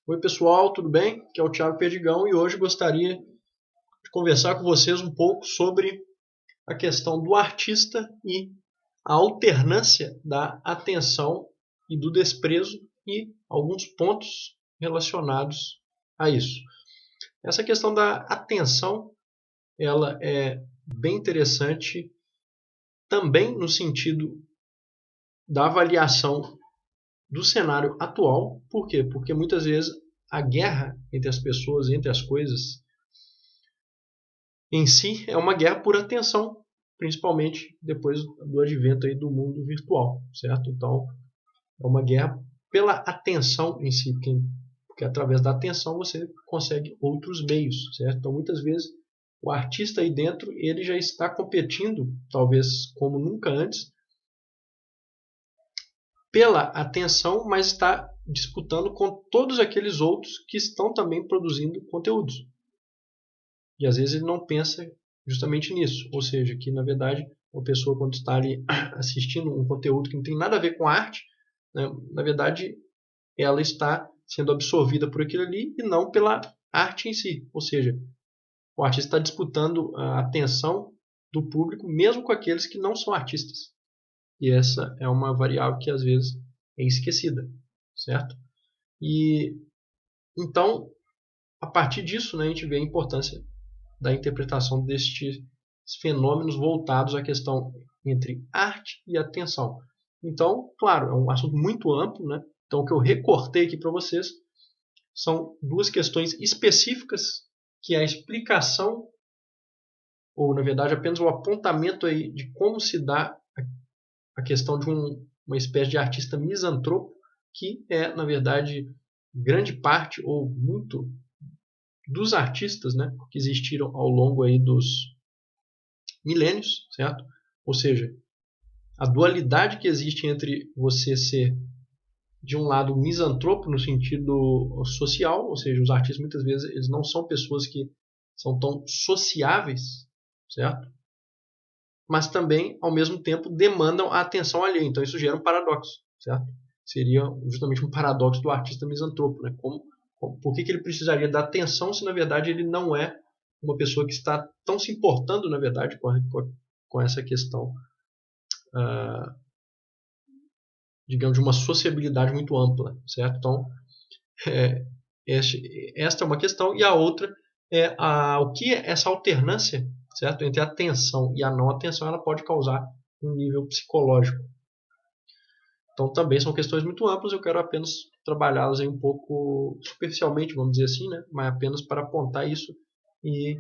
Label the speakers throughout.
Speaker 1: Oi pessoal, tudo bem? Aqui é o Thiago Perdigão e hoje gostaria de conversar com vocês um pouco sobre a questão do artista e a alternância da atenção e do desprezo e alguns pontos relacionados a isso. Essa questão da atenção, ela é bem interessante também no sentido da avaliação do cenário atual. Por quê? Porque muitas vezes a guerra entre as pessoas, entre as coisas, em si é uma guerra por atenção, principalmente depois do advento aí do mundo virtual, certo? Então, é uma guerra pela atenção em si, porque através da atenção você consegue outros meios, certo? Então, muitas vezes, o artista aí dentro, ele já está competindo, talvez como nunca antes, pela atenção, mas está disputando com todos aqueles outros que estão também produzindo conteúdos. E às vezes ele não pensa justamente nisso, ou seja, que na verdade uma pessoa quando está ali assistindo um conteúdo que não tem nada a ver com a arte, né, na verdade ela está sendo absorvida por aquilo ali e não pela arte em si, ou seja, o artista está disputando a atenção do público mesmo com aqueles que não são artistas. E essa é uma variável que às vezes é esquecida, certo? E então, a partir disso, né, a gente vê a importância da interpretação destes fenômenos voltados à questão entre arte e atenção. Então, claro, é um assunto muito amplo, né? Então, o que eu recortei aqui para vocês são duas questões específicas, que é a explicação, ou na verdade apenas o apontamento aí de como se dá a questão de uma espécie de artista misantropo, que é, na verdade, grande parte ou muito dos artistas, né, que existiram ao longo aí dos milênios, certo? Ou seja, a dualidade que existe entre você ser, de um lado, misantropo no sentido social, ou seja, os artistas muitas vezes eles não são pessoas que são tão sociáveis, certo? Mas também, ao mesmo tempo, demandam a atenção alheia. Então isso gera um paradoxo, certo? Seria justamente um paradoxo do artista misantropo, né? Por que ele precisaria da atenção se na verdade ele não é uma pessoa que está tão se importando, na verdade, com essa questão, digamos, de uma sociabilidade muito ampla, certo? Então, esta é uma questão, e a outra é o que essa alternância, certo, entre a atenção e a não atenção, ela pode causar um nível psicológico. Então, também são questões muito amplas, eu quero apenas trabalhá-las aí um pouco superficialmente, vamos dizer assim, né? Mas apenas para apontar isso e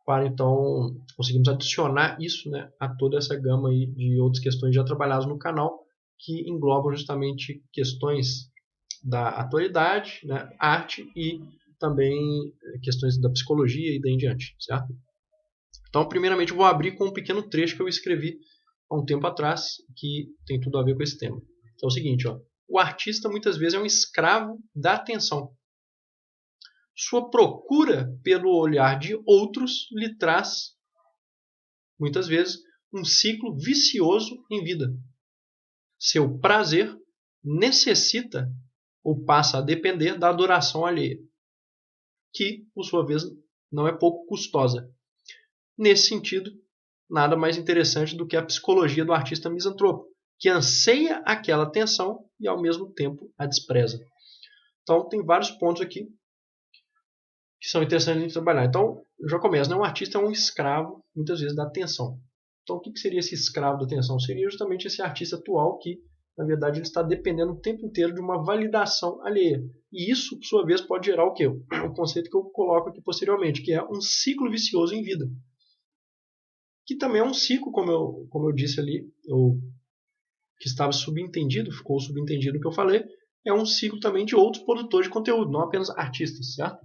Speaker 1: para, então, conseguirmos adicionar isso, né, a toda essa gama aí de outras questões já trabalhadas no canal, que englobam justamente questões da atualidade, né, arte e também questões da psicologia e daí em diante, certo? Então, primeiramente, eu vou abrir com um pequeno trecho que eu escrevi há um tempo atrás, que tem tudo a ver com esse tema. Então, é o seguinte, ó, o artista muitas vezes é um escravo da atenção. Sua procura pelo olhar de outros lhe traz, muitas vezes, um ciclo vicioso em vida. Seu prazer necessita ou passa a depender da adoração alheia, que, por sua vez, não é pouco custosa. Nesse sentido, nada mais interessante do que a psicologia do artista misantropo, que anseia aquela atenção e, ao mesmo tempo, a despreza. Então, tem vários pontos aqui que são interessantes de trabalhar. Então, já começa, né? Um artista é um escravo, muitas vezes, da atenção. Então, o que seria esse escravo da atenção? Seria justamente esse artista atual que, na verdade, ele está dependendo o tempo inteiro de uma validação alheia. E isso, por sua vez, pode gerar o quê? O conceito que eu coloco aqui posteriormente, que é um ciclo vicioso em vida. Que também é um ciclo, como eu disse ali, que estava subentendido, ficou subentendido o que eu falei, é um ciclo também de outros produtores de conteúdo, não apenas artistas, certo?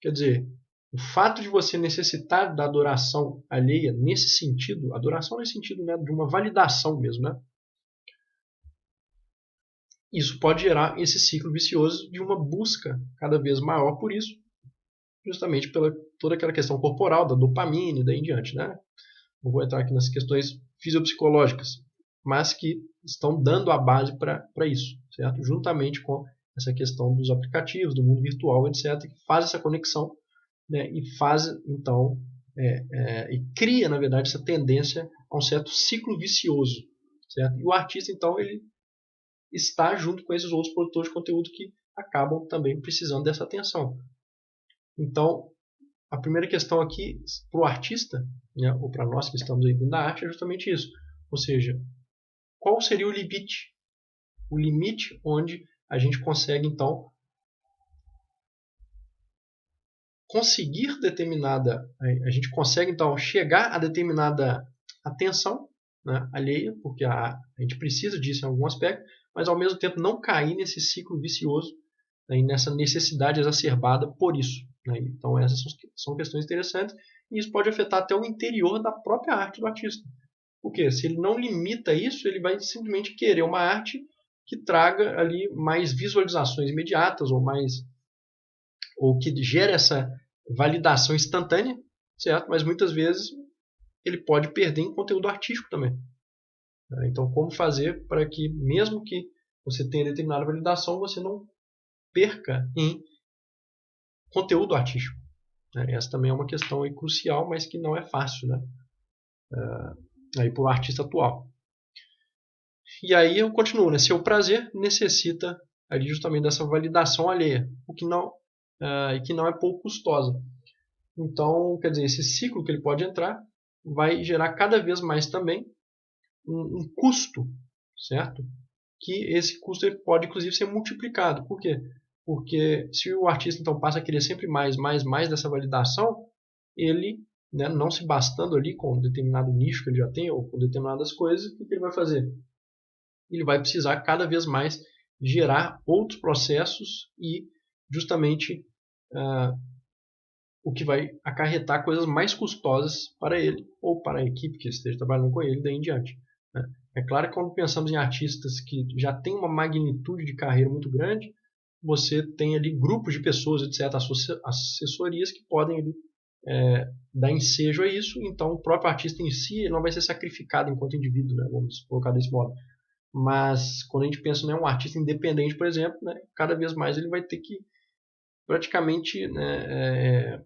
Speaker 1: Quer dizer, o fato de você necessitar da adoração alheia nesse sentido, adoração nesse sentido, né, de uma validação mesmo, né? Isso pode gerar esse ciclo vicioso de uma busca cada vez maior por isso, justamente pela toda aquela questão corporal, da dopamina e daí em diante, né? Não vou entrar aqui nas questões fisiopsicológicas, mas que estão dando a base para isso, certo? Juntamente com essa questão dos aplicativos, do mundo virtual, etc., que faz essa conexão, né, e faz, então, e cria, na verdade, essa tendência a um certo ciclo vicioso. Certo? E o artista, então, ele está junto com esses outros produtores de conteúdo que acabam também precisando dessa atenção. Então, a primeira questão aqui para o artista, né, ou para nós que estamos aí dentro da arte, é justamente isso. Ou seja, qual seria o limite? O limite onde a gente consegue, então, a gente consegue, então, chegar a determinada atenção, né, alheia, porque a gente precisa disso em algum aspecto, mas ao mesmo tempo não cair nesse ciclo vicioso, né, e nessa necessidade exacerbada por isso. Né? Então essas são questões interessantes e isso pode afetar até o interior da própria arte do artista. Porque se ele não limita isso, ele vai simplesmente querer uma arte que traga ali mais visualizações imediatas ou que gere essa validação instantânea, certo? Mas muitas vezes ele pode perder em conteúdo artístico também. Então, como fazer para que, mesmo que você tenha determinada validação, você não perca em conteúdo artístico? Essa também é uma questão aí crucial, mas que não é fácil, né? Aí para o artista atual. E aí eu continuo, né? Seu prazer necessita ali justamente dessa validação alheia, o que não é pouco custosa. Então, quer dizer, esse ciclo que ele pode entrar vai gerar cada vez mais também um custo, certo? Que esse custo ele pode inclusive ser multiplicado. Por quê? Porque se o artista então passa a querer sempre mais dessa validação, ele, né, não se bastando ali com um determinado nicho que ele já tem ou com determinadas coisas, o que ele vai fazer? Ele vai precisar cada vez mais gerar outros processos e justamente o que vai acarretar coisas mais custosas para ele ou para a equipe que esteja trabalhando com ele daí em diante. Né? É claro que quando pensamos em artistas que já têm uma magnitude de carreira muito grande, você tem ali grupos de pessoas, etc., assessorias que podem ali, dar ensejo a isso, então o próprio artista em si não vai ser sacrificado enquanto indivíduo, né? Vamos colocar desse modo. Mas quando a gente pensa em um artista independente, por exemplo, né, cada vez mais ele vai ter que praticamente, né,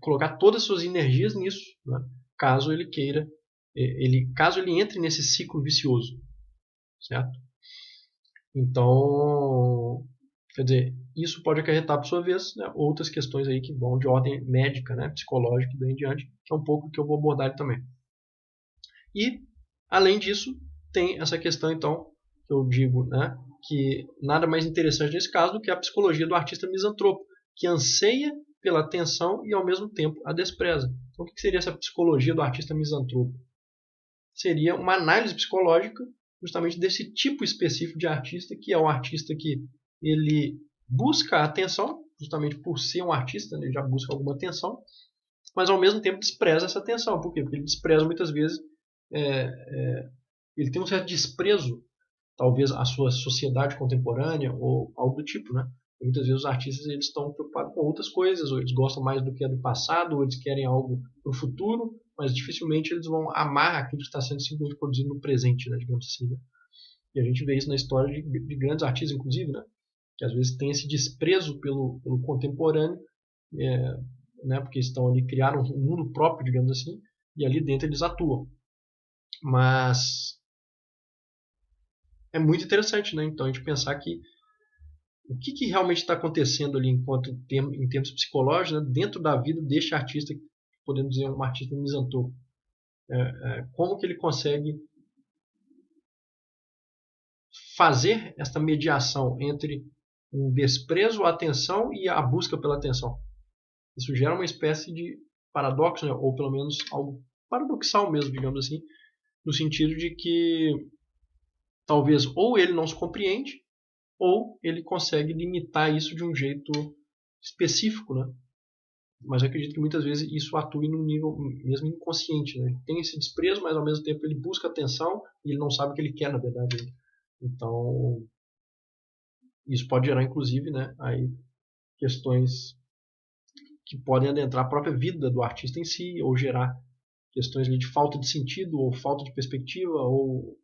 Speaker 1: colocar todas as suas energias nisso, né, caso ele queira, caso ele entre nesse ciclo vicioso, certo? Então, quer dizer, isso pode acarretar, por sua vez, né, outras questões aí que vão de ordem médica, né, psicológica e daí em diante, que é um pouco que eu vou abordar ali também. E, além disso, tem essa questão, então, que eu digo, né, que nada mais interessante nesse caso do que a psicologia do artista misantropo, que anseia pela atenção e, ao mesmo tempo, a despreza. Então, o que seria essa psicologia do artista misantropo? Seria uma análise psicológica justamente desse tipo específico de artista, que é um artista que ele busca a atenção, justamente por ser um artista, né, ele já busca alguma atenção, mas ao mesmo tempo despreza essa atenção. Por quê? Porque ele despreza muitas vezes, ele tem um certo desprezo, talvez, à sua sociedade contemporânea ou algo do tipo, né? Muitas vezes os artistas eles estão preocupados com outras coisas, ou eles gostam mais do que é do passado, ou eles querem algo para o futuro, mas dificilmente eles vão amar aquilo que está sendo simplesmente produzido no presente, né, digamos assim. Né? E a gente vê isso na história de grandes artistas, inclusive, né, que às vezes tem esse desprezo pelo contemporâneo, né, porque estão ali, criaram um mundo próprio, digamos assim, e ali dentro eles atuam. Mas é muito interessante, né? Então a gente pensar que o que realmente está acontecendo ali em termos psicológicos, né, dentro da vida deste artista, podemos dizer um artista misantropo. Como que ele consegue fazer esta mediação entre um desprezo à atenção e a busca pela atenção. Isso gera uma espécie de paradoxo, né, ou pelo menos algo paradoxal mesmo, digamos assim, no sentido de que talvez ou ele não se compreende, ou ele consegue limitar isso de um jeito específico, né? Mas eu acredito que muitas vezes isso atua no nível mesmo inconsciente, né? Ele tem esse desprezo, mas ao mesmo tempo ele busca atenção e ele não sabe o que ele quer, na verdade. Então, isso pode gerar, inclusive, né, aí questões que podem adentrar a própria vida do artista em si, ou gerar questões de falta de sentido, ou falta de perspectiva, ou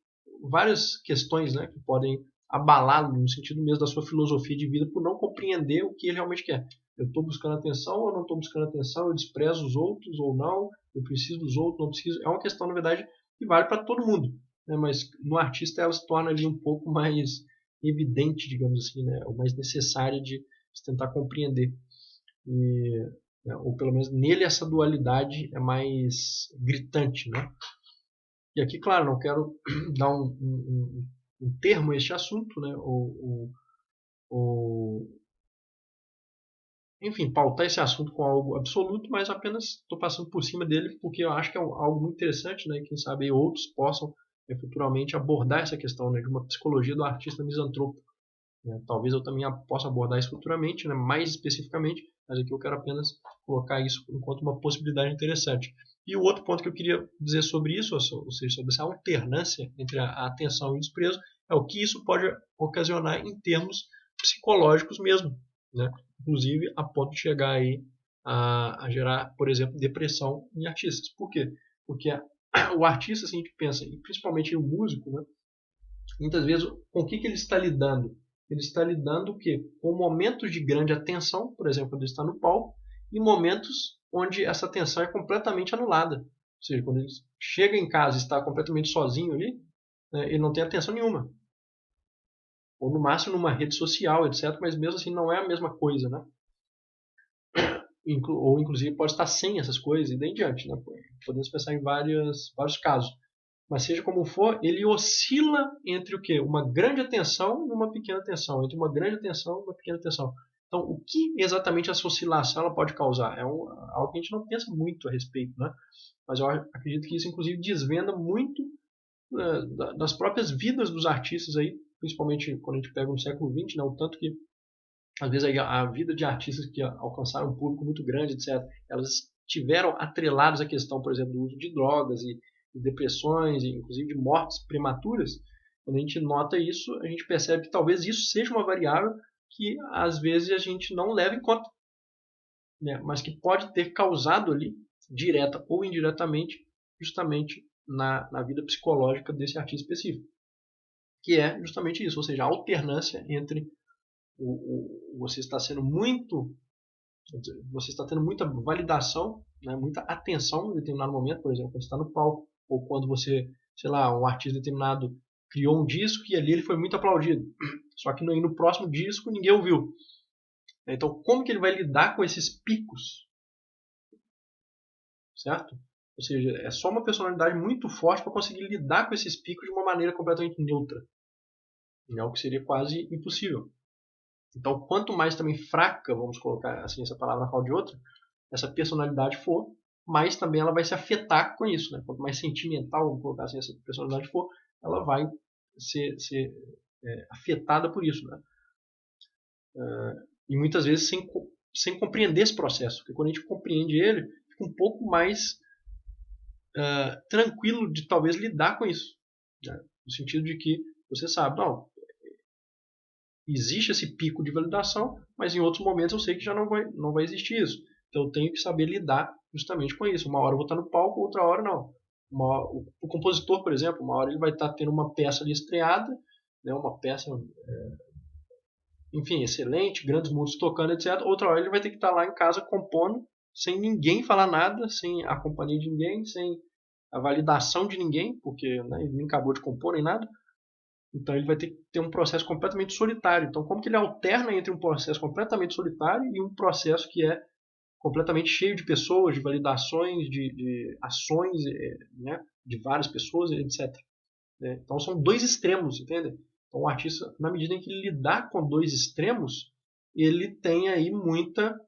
Speaker 1: várias questões, né, que podem abalado no sentido mesmo da sua filosofia de vida por não compreender o que ele realmente quer. Eu estou buscando atenção ou não estou buscando atenção? Eu desprezo os outros ou não? Eu preciso dos outros, não preciso? É uma questão, na verdade, que vale para todo mundo, né? Mas no artista ela se torna ali um pouco mais evidente, digamos assim, né? Ou mais necessária de se tentar compreender. E, né? Ou pelo menos nele essa dualidade é mais gritante, né? E aqui, claro, não quero dar um termo a este assunto, né? Ou, enfim, pautar esse assunto com algo absoluto, mas apenas estou passando por cima dele porque eu acho que é algo muito interessante, né? Quem sabe outros possam futuramente abordar essa questão, né, de uma psicologia do artista misantropo. Né? Talvez eu também possa abordar isso futuramente, né, mais especificamente, mas aqui eu quero apenas colocar isso enquanto uma possibilidade interessante. E o outro ponto que eu queria dizer sobre isso, ou seja, sobre essa alternância entre a atenção e o desprezo, é o que isso pode ocasionar em termos psicológicos mesmo, né? Inclusive a ponto de chegar aí a gerar, por exemplo, depressão em artistas. Por quê? Porque o artista, assim, a gente pensa, e principalmente o músico, né? Muitas vezes, com o que ele está lidando? Ele está lidando o quê? Com momentos de grande atenção, por exemplo, quando ele está no palco, e momentos onde essa atenção é completamente anulada. Ou seja, quando ele chega em casa e está completamente sozinho ali, né, ele não tem atenção nenhuma. Ou no máximo numa rede social, etc. Mas mesmo assim não é a mesma coisa, né? Ou inclusive pode estar sem essas coisas e daí em diante, né? Podemos pensar em vários casos. Mas seja como for, ele oscila entre o quê? Uma grande atenção e uma pequena atenção. Entre uma grande atenção e uma pequena atenção. Então, o que exatamente essa oscilação ela pode causar? É algo que a gente não pensa muito a respeito, né? Mas eu acredito que isso, inclusive, desvenda muito das próprias vidas dos artistas aí, principalmente quando a gente pega no século XX, né? O tanto que, às vezes, a vida de artistas que alcançaram um público muito grande, etc., elas tiveram atrelados à questão, por exemplo, do uso de drogas e de depressões, e inclusive de mortes prematuras. Quando a gente nota isso, a gente percebe que talvez isso seja uma variável que às vezes a gente não leva em conta, né? Mas que pode ter causado ali, direta ou indiretamente, justamente na vida psicológica desse artista específico. Que é justamente isso, ou seja, a alternância entre você está sendo muito, você está tendo muita validação, né, muita atenção em determinado momento, por exemplo, quando você está no palco, ou quando você, sei lá, um artista determinado criou um disco e ali ele foi muito aplaudido. Só que no próximo disco ninguém ouviu. Então, como que ele vai lidar com esses picos? Certo? Ou seja, é só uma personalidade muito forte para conseguir lidar com esses picos de uma maneira completamente neutra. É algo que seria quase impossível. Então, quanto mais também fraca, vamos colocar assim essa palavra na fala de outra, essa personalidade for, mais também ela vai se afetar com isso. Né? Quanto mais sentimental, vamos colocar assim, essa personalidade for, ela vai ser afetada por isso. Né? E muitas vezes sem compreender esse processo. Porque quando a gente compreende ele, fica um pouco mais tranquilo de talvez lidar com isso. Né? No sentido de que você sabe, não, existe esse pico de validação, mas em outros momentos eu sei que já não vai existir isso. Então eu tenho que saber lidar justamente com isso. Uma hora eu vou estar no palco, outra hora não. O compositor, por exemplo, uma hora ele vai estar tendo uma peça ali estreada, né, uma peça, enfim, excelente, grandes músicos tocando, etc. Outra hora ele vai ter que estar lá em casa compondo, sem ninguém falar nada, sem a companhia de ninguém, sem a validação de ninguém, porque né, ele nem acabou de compor nem nada. Então ele vai ter que ter um processo completamente solitário. Então como que ele alterna entre um processo completamente solitário e um processo que é completamente cheio de pessoas, de validações, de ações, né, de várias pessoas, etc. Então são dois extremos, entende? Então o artista, na medida em que ele lidar com dois extremos, ele tem aí muita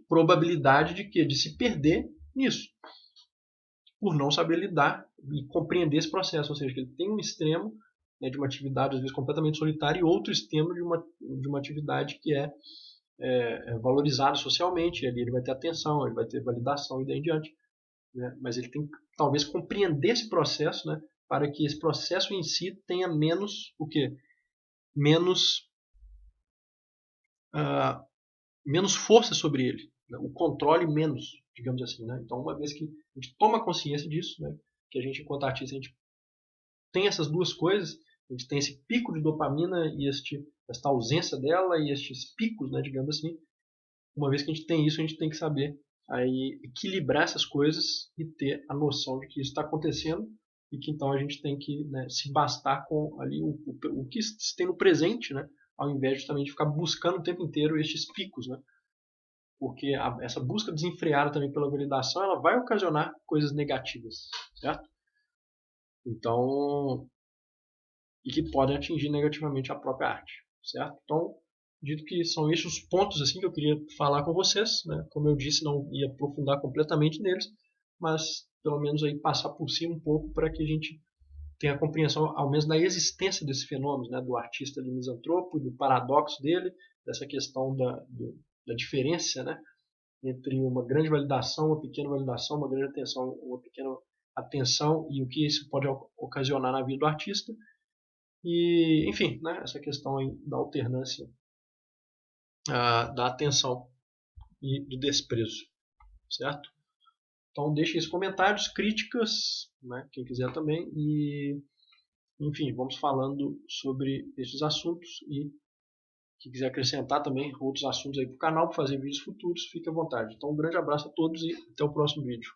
Speaker 1: probabilidade de se perder nisso, por não saber lidar e compreender esse processo. Ou seja, que ele tem um extremo, né, de uma atividade às vezes completamente solitária e outro extremo de uma atividade que é valorizada socialmente. E ali ele vai ter atenção, ele vai ter validação e daí em diante. Né? Mas ele tem que talvez compreender esse processo, né, para que esse processo em si tenha menos o quê? Menos menos força sobre ele, né? O controle menos, digamos assim. Né? Então, uma vez que a gente toma consciência disso, né, que a gente, enquanto artista, a gente tem essas duas coisas, A gente tem esse pico de dopamina e esta ausência dela e estes picos, né, digamos assim. Uma vez que a gente tem isso, a gente tem que saber aí equilibrar essas coisas e ter a noção de que isso está acontecendo e que então a gente tem que, né, se bastar com ali o que se tem no presente, né, ao invés de também de ficar buscando o tempo inteiro estes picos, né? Porque essa busca desenfreada também pela validação, ela vai ocasionar coisas negativas, certo? Então, e que podem atingir negativamente a própria arte, certo? Então, dito que são esses os pontos assim que eu queria falar com vocês, né? Como eu disse, não ia aprofundar completamente neles, mas pelo menos aí passar por cima um pouco para que a gente tenha a compreensão, ao menos da existência desses fenômenos, né? Do artista ali misantropo, do paradoxo dele, dessa questão da diferença, né? Entre uma grande validação, uma pequena validação, uma grande atenção, uma pequena atenção e o que isso pode ocasionar na vida do artista. E, enfim, né, essa questão aí da alternância, da atenção e do desprezo, certo? Então deixem os comentários, críticas, né, quem quiser também, e enfim, vamos falando sobre esses assuntos e quem quiser acrescentar também outros assuntos aí para o canal, para fazer vídeos futuros, fique à vontade. Então um grande abraço a todos e até o próximo vídeo.